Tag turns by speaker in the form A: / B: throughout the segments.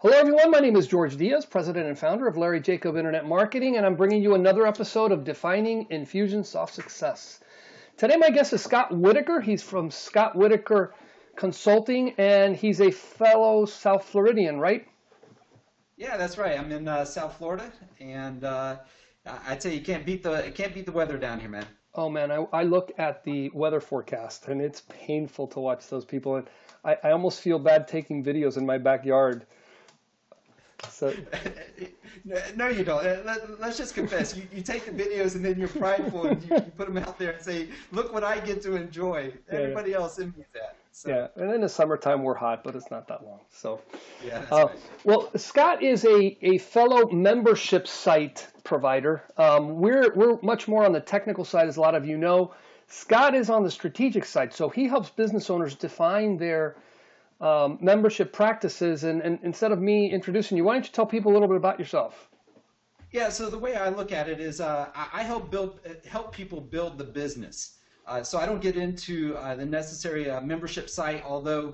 A: Hello everyone, my name is Jorge Diaz, president and founder of Larry Jacob Internet Marketing, and I'm bringing you another episode of Defining Infusionsoft Success. Today my guest is Scott Whitaker. He's from Scott Whitaker Consulting, and he's a fellow South Floridian, right?
B: Yeah, that's right. I'm in South Florida, and I tell you, you can't beat the weather down here, man.
A: Oh man, I look at the weather forecast, and it's painful to watch those people, and I almost feel bad taking videos in my backyard. So,
B: No, you don't. Let's just confess. You take the videos and then you're prideful and you put them out there and say, "Look what I get to enjoy." Everybody else envies that. So,
A: yeah, and in the summertime we're hot, but it's not that long. So,
B: yeah, that's right.
A: well, Scott is a fellow membership site provider. We're much more on the technical side, as a lot of you know. Scott is on the strategic side, so he helps business owners define their membership practices. And instead of me introducing you, why don't you tell people a little bit about yourself?
B: Yeah, so the way I look at it is I help people build the business. So I don't get into the necessary membership site, although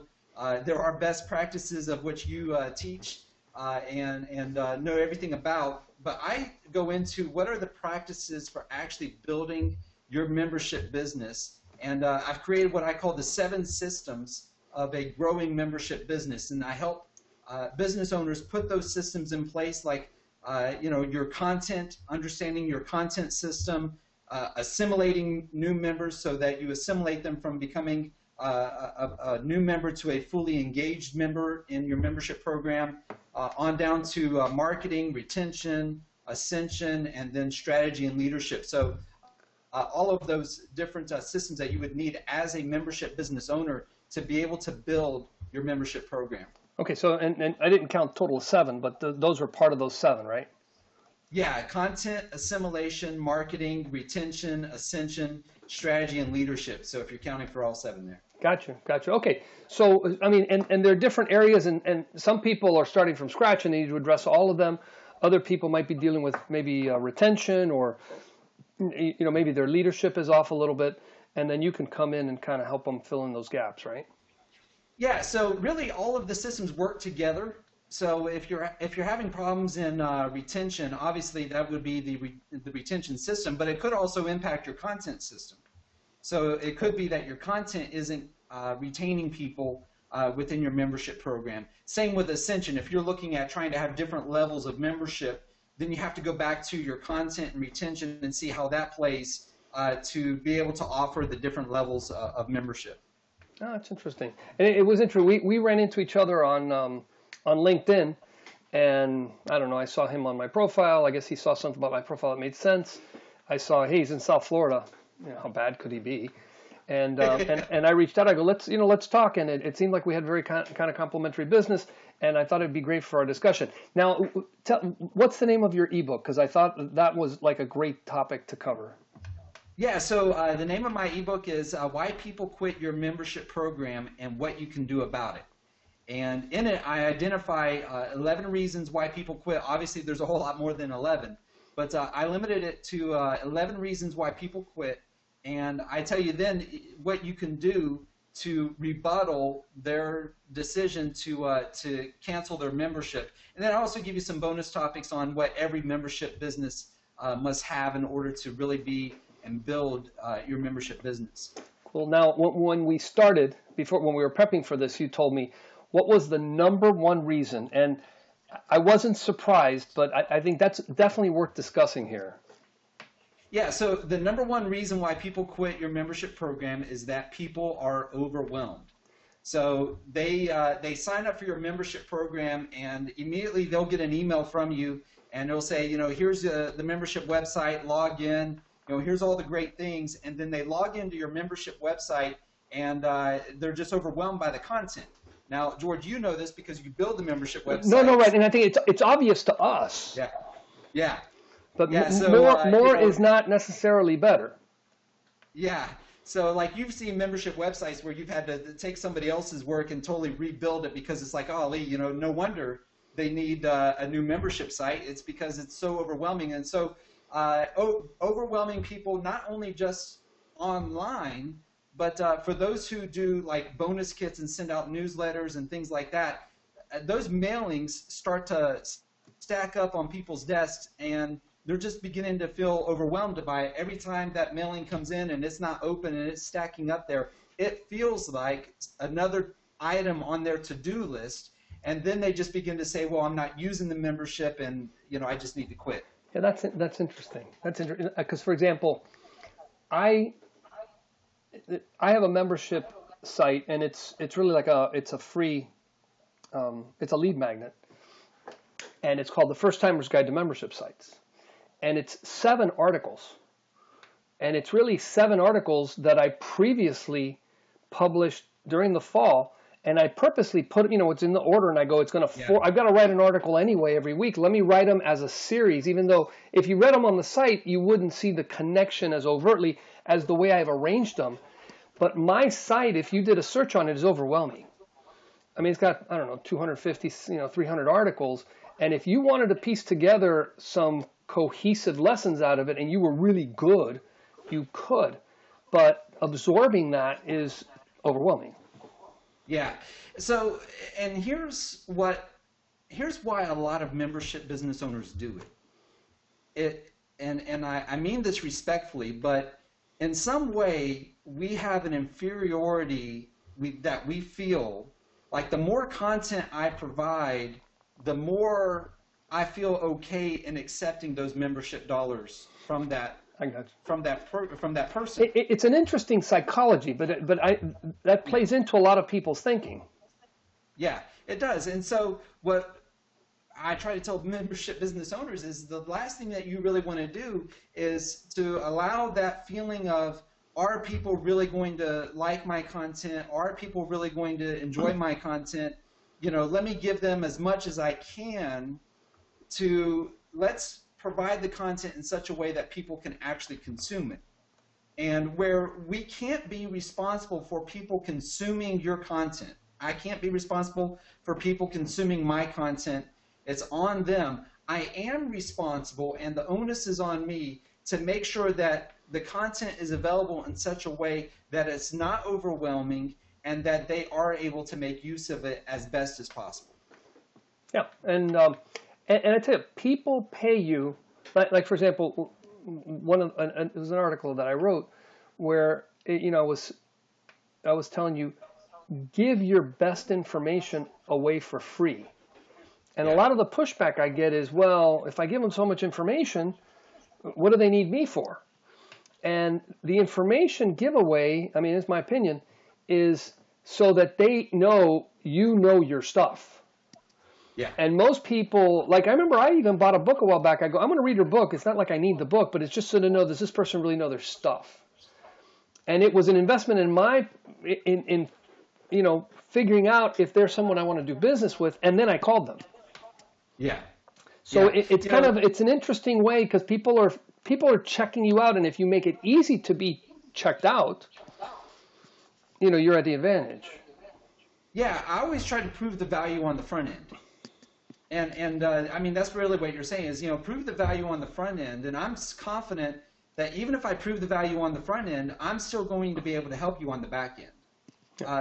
B: there are best practices of which you teach and know everything about. But I go into what are the practices for actually building your membership business. And I've created what I call the 7 systems of a growing membership business. And I help business owners put those systems in place, like your content, understanding your content system, assimilating new members so that you assimilate them from becoming a new member to a fully engaged member in your membership program, on down to marketing, retention, ascension, and then strategy and leadership. So all of those different systems that you would need as a membership business owner to be able to build your membership program.
A: Okay, so and I didn't count total of 7, but those are part of those 7, right?
B: Yeah, content, assimilation, marketing, retention, ascension, strategy, and leadership. So if you're counting for all 7 there.
A: Gotcha. Okay, so I mean, and there are different areas, and some people are starting from scratch and they need to address all of them. Other people might be dealing with maybe retention, or maybe their leadership is off a little bit, and then you can come in and kind of help them fill in those gaps, right?
B: Yeah, so really all of the systems work together. So if you're having problems in retention, obviously that would be the retention system, but it could also impact your content system. So it could be that your content isn't retaining people within your membership program. Same with ascension. If you're looking at trying to have different levels of membership, then you have to go back to your content and retention and see how that plays to be able to offer the different levels of membership.
A: Oh, that's interesting. And it was interesting. We ran into each other on LinkedIn, and I don't know, I saw him on my profile. I guess he saw something about my profile that made sense. I saw, hey, he's in South Florida. How bad could he be? And I reached out. I go, let's talk. And it seemed like we had very kind of complementary business, and I thought it'd be great for our discussion. Now, what's the name of your ebook? Because I thought that was like a great topic to cover.
B: Yeah, so the name of my ebook is Why People Quit Your Membership Program and What You Can Do About It. And in it, I identify 11 reasons why people quit. Obviously, there's a whole lot more than 11, but I limited it to 11 reasons why people quit. And I tell you then what you can do to rebuttal their decision to cancel their membership. And then I also give you some bonus topics on what every membership business must have in order to really be and build your membership business.
A: Cool. Now, when we started, when we were prepping for this, you told me what was the #1 reason, and I wasn't surprised, but I think that's definitely worth discussing here.
B: Yeah, so the #1 reason why people quit your membership program is that people are overwhelmed. So they sign up for your membership program, and immediately they'll get an email from you, and it'll say, here's the membership website, log in. Here's all the great things, and then they log into your membership website, and they're just overwhelmed by the content. Now, George, you know this because you build the membership website.
A: No, right, and I think it's obvious to us.
B: Yeah.
A: But
B: yeah, so,
A: more is not necessarily better.
B: Yeah. So, like, you've seen membership websites where you've had to take somebody else's work and totally rebuild it because it's like, oh, Lee, no wonder they need a new membership site. It's because it's so overwhelming, and so. Overwhelming people not only just online, but for those who do like bonus kits and send out newsletters and things like that, those mailings start to stack up on people's desks, and they're just beginning to feel overwhelmed by it. Every time that mailing comes in and it's not open and it's stacking up there, it feels like another item on their to-do list, and then they just begin to say, well, I'm not using the membership, and I just need to quit.
A: Yeah, that's interesting. That's interesting because, for example, I have a membership site, and it's really like it's a free, it's a lead magnet, and it's called the First Timer's Guide to Membership Sites, and it's 7 articles, and it's really 7 articles that I previously published during the fall. And I purposely put, it's in the order, and I go, I've got to write an article anyway every week. Let me write them as a series, even though if you read them on the site, you wouldn't see the connection as overtly as the way I've arranged them. But my site, if you did a search on it, is overwhelming. I mean, it's got, 250, 300 articles. And if you wanted to piece together some cohesive lessons out of it, and you were really good, you could. But absorbing that is overwhelming.
B: Yeah. So, and here's why a lot of membership business owners do it. And I mean this respectfully, but in some way we have an inferiority that we feel like the more content I provide, the more I feel okay in accepting those membership dollars from that. From that person.
A: It's an interesting psychology, but that plays into a lot of people's thinking.
B: Yeah, it does. And so what I try to tell membership business owners is the last thing that you really want to do is to allow that feeling of, are people really going to like my content? Are people really going to enjoy my content? Let me give them as much as I can let's provide the content in such a way that people can actually consume it. And where we can't be responsible for people consuming your content. I can't be responsible for people consuming my content. It's on them. I am responsible, and the onus is on me to make sure that the content is available in such a way that it's not overwhelming and that they are able to make use of it as best as possible.
A: Yeah, and I tell you, people pay you, like for example, it was an article that I wrote where I was telling you, give your best information away for free. And a lot of the pushback I get is, well, if I give them so much information, what do they need me for? And the information giveaway, it's my opinion, is so that they know your stuff.
B: Yeah.
A: And most people, like I remember I even bought a book a while back. I go, I'm going to read your book. It's not like I need the book, but it's just so to know, does this person really know their stuff? And it was an investment in figuring out if there's someone I want to do business with, and then I called them.
B: Yeah.
A: So it's it's an interesting way because people are checking you out, and if you make it easy to be checked out, you're at the advantage.
B: Yeah, I always try to prove the value on the front end. And that's really what you're saying is, prove the value on the front end. And I'm confident that even if I prove the value on the front end, I'm still going to be able to help you on the back end.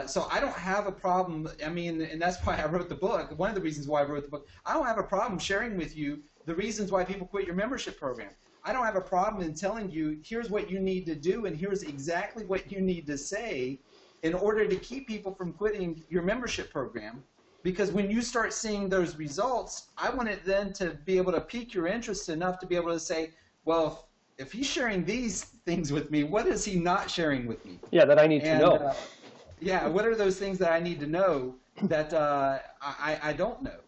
B: So I don't have a problem. And that's why I wrote the book. One of the reasons why I wrote the book, I don't have a problem sharing with you the reasons why people quit your membership program. I don't have a problem in telling you, here's what you need to do, and here's exactly what you need to say in order to keep people from quitting your membership program. Because when you start seeing those results, I want it then to be able to pique your interest enough to be able to say, well, if he's sharing these things with me, what is he not sharing with me?
A: Yeah, that I need to know.
B: What are those things that I need to know that I don't know?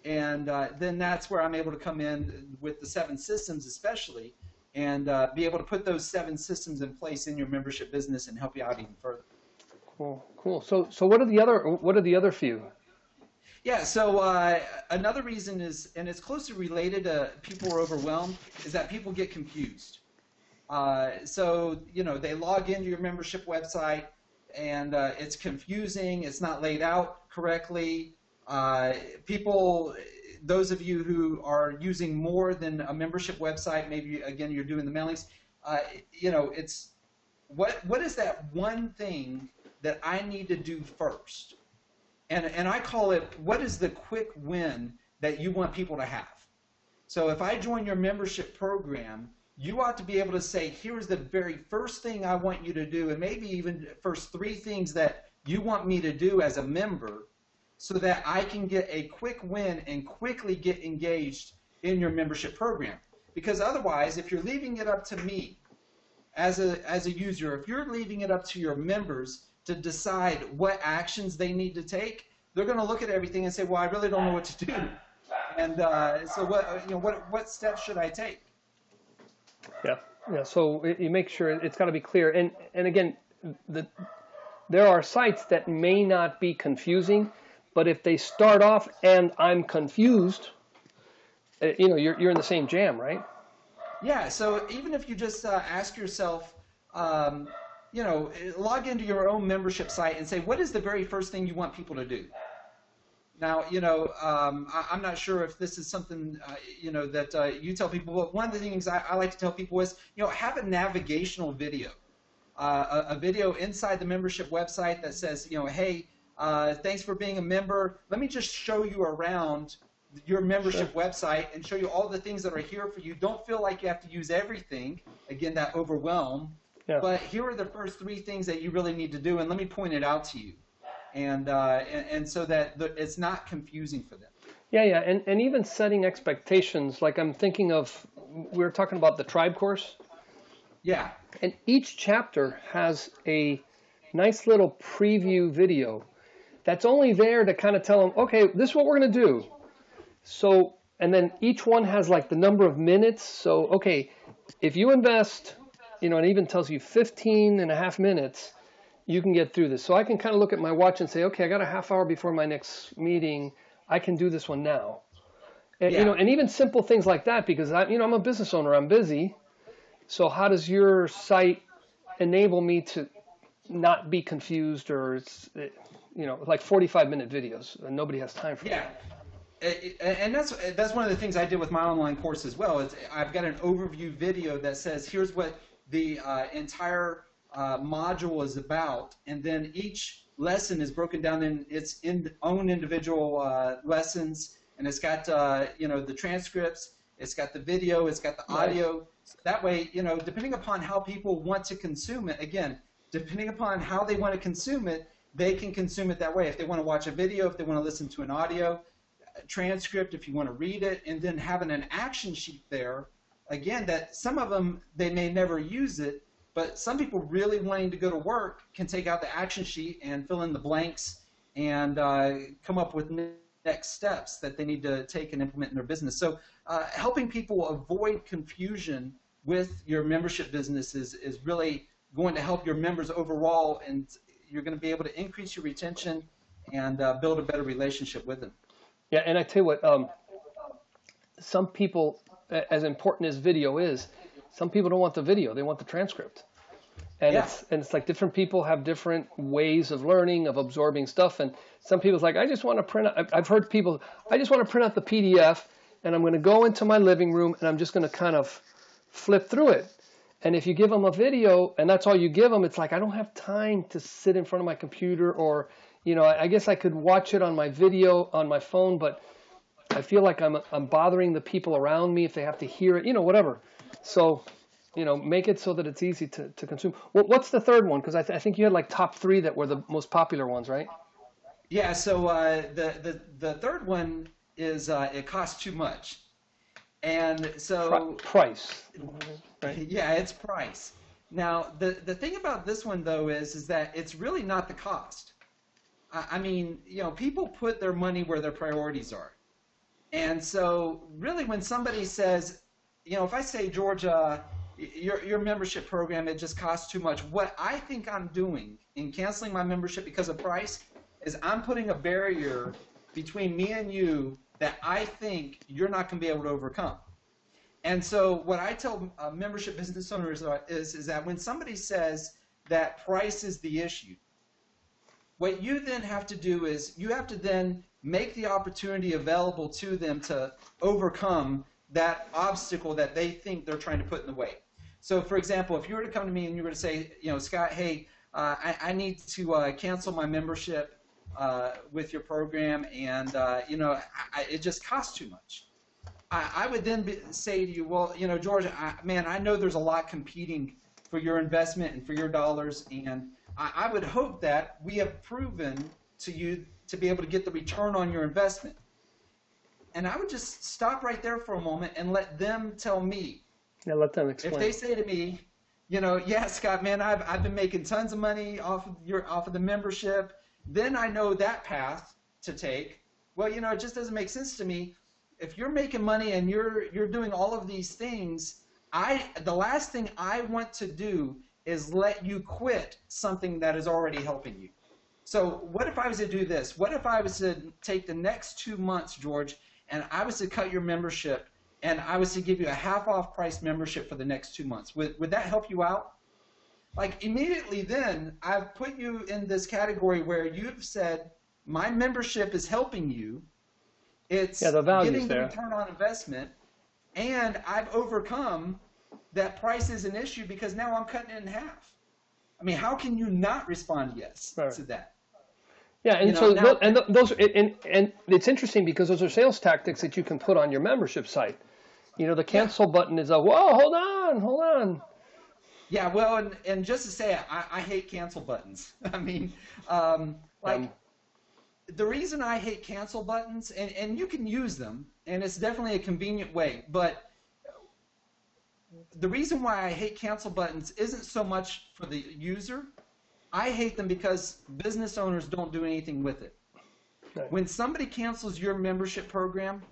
B: And then that's where I'm able to come in with the 7 systems especially, and be able to put those 7 systems in place in your membership business and help you out even further.
A: Cool. So what are the other few?
B: Yeah, so another reason is, and it's closely related to people are overwhelmed, is that people get confused. So, they log into your membership website, and it's confusing, it's not laid out correctly. Those of you who are using more than a membership website, maybe, again, you're doing the mailings, it's, what is that one thing that I need to do first? And I call it, what is the quick win that you want people to have? So if I join your membership program, you ought to be able to say, here's the very first thing I want you to do, and maybe even first 3 things that you want me to do as a member, so that I can get a quick win and quickly get engaged in your membership program. Because otherwise, if you're leaving it up to me as a user, if you're leaving it up to your members to decide what actions they need to take, they're going to look at everything and say, well, I really don't know what to do. And so what steps should I take?
A: Yeah. So you make sure it's got to be clear. And again, there are sites that may not be confusing, but if they start off and I'm confused, you're in the same jam, right?
B: Yeah. So even if you just ask yourself, log into your own membership site and say, what is the very first thing you want people to do? Now, I'm not sure if this is something, that you tell people, but one of the things I like to tell people is, have a navigational video, a video inside the membership website that says, hey, thanks for being a member. Let me just show you around your membership website and show you all the things that are here for you. Don't feel like you have to use everything. Again, that overwhelm. Yeah. But here are the first 3 things that you really need to do, and let me point it out to you. And so that it's not confusing for them.
A: Yeah, and even setting expectations. Like I'm thinking of, we were talking about the tribe course.
B: Yeah.
A: And each chapter has a nice little preview video that's only there to kind of tell them, okay, this is what we're going to do. So, and then each one has like the number of minutes. So, okay, if you invest, it even tells you 15.5 minutes, you can get through this. So I can kind of look at my watch and say, okay, I got a half hour before my next meeting. I can do this one now. And, and even simple things like that, because I'm a business owner, I'm busy. So how does your site enable me to not be confused, or it's, like 45-minute videos and nobody has time for that.
B: And that's one of the things I did with my online course as well. Is I've got an overview video that says, here's what the entire module is about, and then each lesson is broken down in its own individual lessons, and it's got the transcripts, it's got the video, it's got the audio. So that way, depending upon how people want to consume it, again, depending upon how they want to consume it, they can consume it that way. If they want to watch a video, if they want to listen to an audio, a transcript, if you want to read it, and then having an action sheet there, again, that some of them, they may never use it, but some people really wanting to go to work can take out the action sheet and fill in the blanks and come up with next steps that they need to take and implement in their business. So helping people avoid confusion with your membership business is really going to help your members overall, and you're going to be able to increase your retention and build a better relationship with them.
A: Yeah, and I tell you what, some people, as important as video is, some people don't want the video, they want the transcript. And it's like different people have different ways of learning, of absorbing stuff. And some people's like, I just want to print out, I've heard people, I just want to print out the PDF, and I'm going to go into my living room, and I'm just going to kind of flip through it. And if you give them a video, and that's all you give them, it's like, I don't have time to sit in front of my computer, or, I guess I could watch it on my video on my phone, but I feel like I'm bothering the people around me if they have to hear it, whatever. So, make it so that it's easy to consume. Well, what's the third one? Because I think you had like top 3 that were the most popular ones, right?
B: Yeah, so the third one is it costs too much. And so
A: price. Right?
B: Yeah, it's price. Now, the thing about this one, though, is that it's really not the cost. I mean, people put their money where their priorities are. And so really when somebody says, if I say, Georgia, your membership program, it just costs too much, what I think I'm doing in canceling my membership because of price is I'm putting a barrier between me and you that I think you're not going to be able to overcome. And so what I tell membership business owners is that when somebody says that price is the issue, what you then have to do is you have to then make the opportunity available to them to overcome that obstacle that they think they're trying to put in the way. So, for example, if you were to come to me and you were to say, Scott, hey, I need to cancel my membership with your program, and it just costs too much. I would then say to you, well, George, man, I know there's a lot competing for your investment and for your dollars, and I would hope that we have proven to you to be able to get the return on your investment. And I would just stop right there for a moment and let them tell me.
A: Yeah, let them explain.
B: If they say to me, yeah, Scott, man, I've been making tons of money off of the membership, then I know that path to take. Well, it just doesn't make sense to me. If you're making money and you're doing all of these things, the last thing I want to do is let you quit something that is already helping you. So what if I was to do this? What if I was to take the next 2 months, George, and I was to cut your membership, and I was to give you a half-off price membership for the next 2 months? Would that help you out? Like, immediately then, I've put you in this category where you've said, my membership is helping you. It's
A: the value's
B: getting the
A: there.
B: return on investment, and I've overcome that price is an issue because now I'm cutting it in half. I mean, how can you not respond yes to that?
A: Yeah, and those it's interesting because those are sales tactics that you can put on your membership site. The cancel button is whoa, hold on.
B: Yeah, well, and just to say, I hate cancel buttons. I mean, the reason I hate cancel buttons, and you can use them, and it's definitely a convenient way, but the reason why I hate cancel buttons isn't so much for the user. I hate them because business owners don't do anything with it. Right. When somebody cancels your membership program,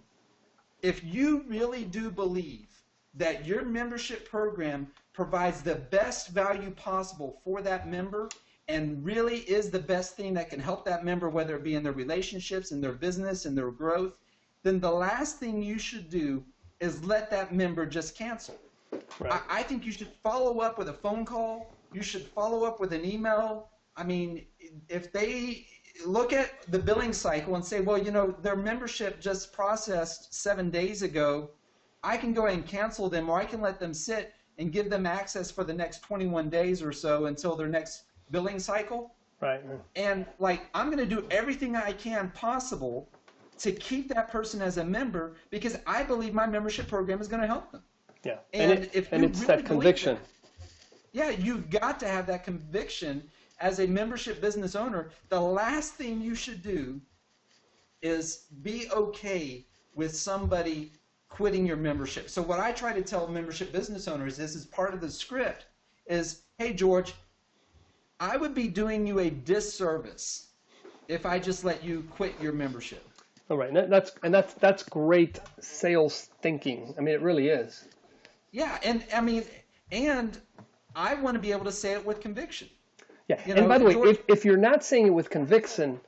B: if you really do believe that your membership program provides the best value possible for that member and really is the best thing that can help that member, whether it be in their relationships, in their business, in their growth, then the last thing you should do is let that member just cancel. Right. I think you should follow up with a phone call. You should follow up with an email. I mean, if they look at the billing cycle and say, well, their membership just processed 7 days ago, I can go ahead and cancel them, or I can let them sit and give them access for the next 21 days or so until their next billing cycle.
A: Right.
B: And I'm going to do everything I can possible to keep that person as a member because I believe my membership program is going to help them.
A: Yeah.
B: And it's
A: really that conviction.
B: Yeah, you've got to have that conviction as a membership business owner. The last thing you should do is be okay with somebody quitting your membership. So what I try to tell membership business owners, this is part of the script, is, hey, George, I would be doing you a disservice if I just let you quit your membership.
A: All right, that's great sales thinking. I mean, it really is.
B: Yeah, and I mean, and I want to be able to say it with conviction.
A: Yeah, and by the way, George, if you're not saying it with conviction,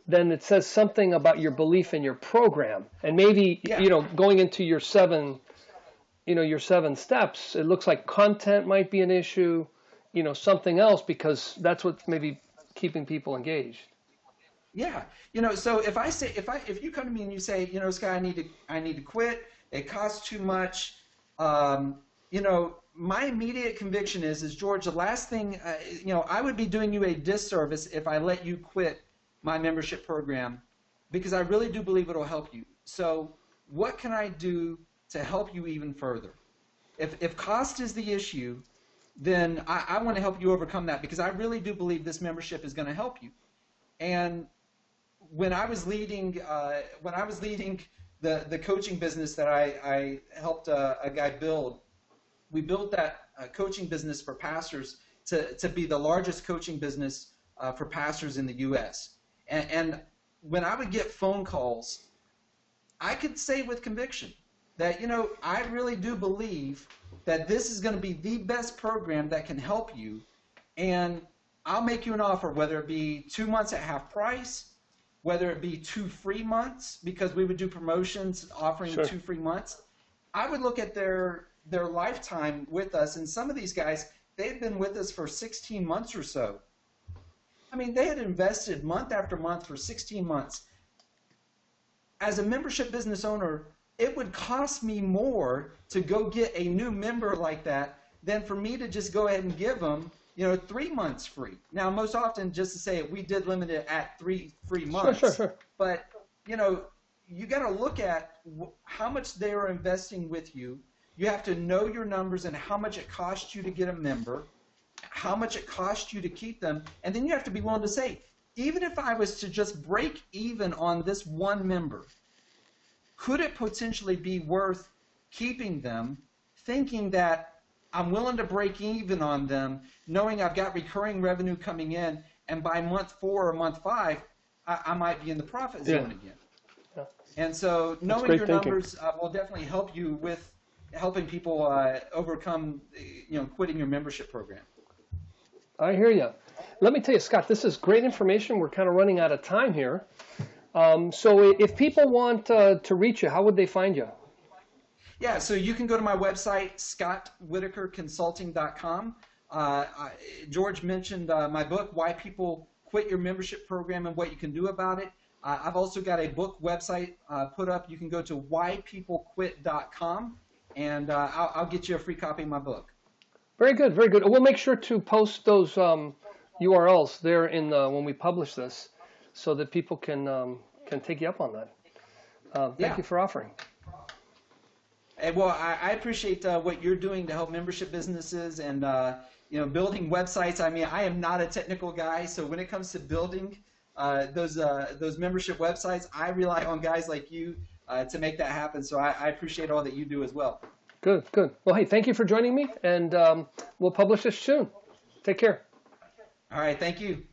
A: then it says something about your belief in your program, and maybe going into your seven steps, it looks like content might be an issue, something else, because that's what's maybe keeping people engaged.
B: Yeah, so if you come to me and you say, Scott, I need to quit. It costs too much. My immediate conviction is George, the last thing, I would be doing you a disservice if I let you quit my membership program because I really do believe it'll help you. So what can I do to help you even further? If cost is the issue, then I want to help you overcome that because I really do believe this membership is going to help you. And when I was leading the coaching business that I helped a guy build, we built that coaching business for pastors to be the largest coaching business for pastors in the U.S. And when I would get phone calls, I could say with conviction that, I really do believe that this is going to be the best program that can help you, and I'll make you an offer, whether it be 2 months at half price, whether it be 2 free months, because we would do promotions offering 2 free months. I would look at their lifetime with us, and some of these guys, they've been with us for 16 months or so. I mean, they had invested month after month for 16 months. As a membership business owner, it would cost me more to go get a new member like that than for me to just go ahead and give them 3 months free. Now, most often, just to say it, we did limit it at 3 free
A: Sure,
B: months.
A: sure, sure.
B: But, you got to look at how much they are investing with you. You have to know your numbers and how much it costs you to get a member, how much it costs you to keep them, and then you have to be willing to say, even if I was to just break even on this one member, could it potentially be worth keeping them, thinking that I'm willing to break even on them, knowing I've got recurring revenue coming in, and by month 4 or month 5, I might be in the profit zone again.
A: Yeah.
B: And so knowing your numbers will definitely help you with helping people overcome, quitting your membership program.
A: I hear you. Let me tell you, Scott, this is great information. We're kind of running out of time here. So if people want to reach you, how would they find you?
B: Yeah, so you can go to my website, ScottWhitakerConsulting.com. George mentioned my book, Why People Quit Your Membership Program and What You Can Do About It. I've also got a book website put up. You can go to whypeoplequit.com, and I'll get you a free copy of my book.
A: Very good, very good. We'll make sure to post those URLs there in when we publish this, so that people can take you up on that. Thank you for offering.
B: And well, I appreciate what you're doing to help membership businesses and building websites. I mean, I am not a technical guy, so when it comes to building those membership websites, I rely on guys like you to make that happen. So I appreciate all that you do as well.
A: Good, good. Well, hey, thank you for joining me, and we'll publish this soon. Take care.
B: All right, thank you.